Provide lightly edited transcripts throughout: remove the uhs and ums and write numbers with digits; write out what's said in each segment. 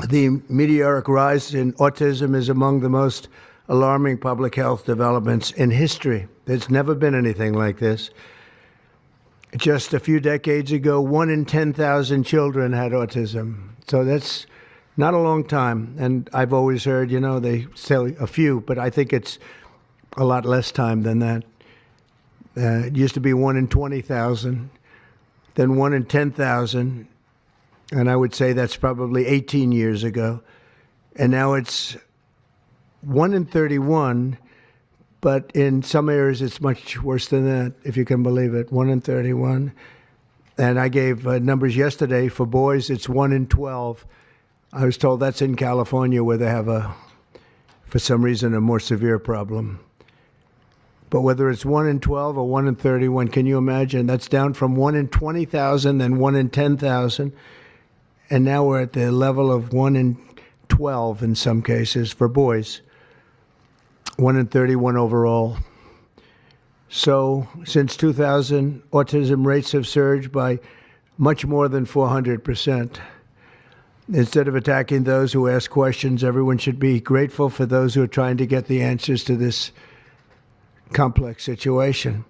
The meteoric rise in autism is among the most alarming public health developments in history. There's never been anything like this. Just a few decades ago, 1 in 10,000 children had autism. So that's not a long time. And I've always heard, they say a few, but I think it's a lot less time than that. It used to be 1 in 20,000, then 1 in 10,000. And I would say that's probably 18 years ago. And now it's 1 in 31, but in some areas it's much worse than that, if you can believe it, 1 in 31. And I gave numbers yesterday. For boys, it's 1 in 12. I was told that's in California, where they have, for some reason, a more severe problem. But whether it's 1 in 12 or 1 in 31, can you imagine? That's down from 1 in 20,000, then 1 in 10,000. And now we're at the level of 1 in 12 in some cases for boys, 1 in 31 overall. So since 2000, autism rates have surged by much more than 400%. Instead of attacking those who ask questions, everyone should be grateful for those who are trying to get the answers to this complex situation.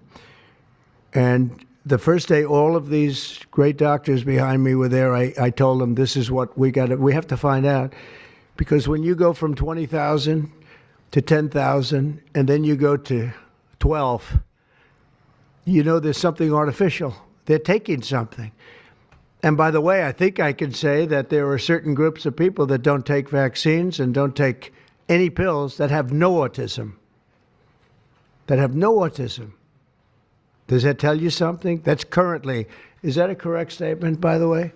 And the first day all of these great doctors behind me were there, I told them, this is what we have to find out. Because when you go from 20,000 to 10,000, and then you go to 12, there's something artificial. They're taking something. And by the way, I think I can say that there are certain groups of people that don't take vaccines and don't take any pills that have no autism. Does that tell you something? That's currently, is that a correct statement, by the way?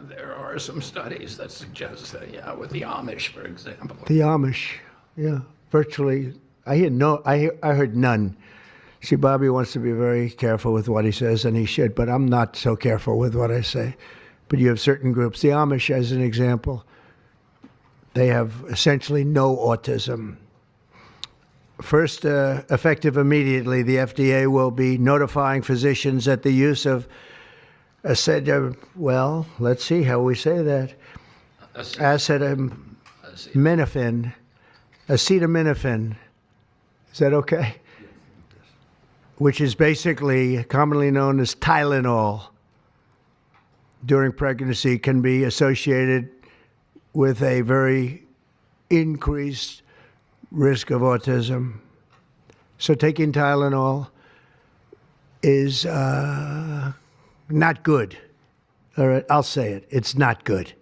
There are some studies that suggest that, with the Amish, for example. The Amish, yeah, virtually. I heard none. See, Bobby wants to be very careful with what he says, and he should, but I'm not so careful with what I say. But you have certain groups. The Amish, as an example, they have essentially no autism. First, effective immediately, the FDA will be notifying physicians that the use of let's see how we say that. Acetaminophen. Is that okay? Which is basically commonly known as Tylenol, during pregnancy, can be associated with a very increased risk of autism. So taking Tylenol is not good. All right, I'll say it. It's not good.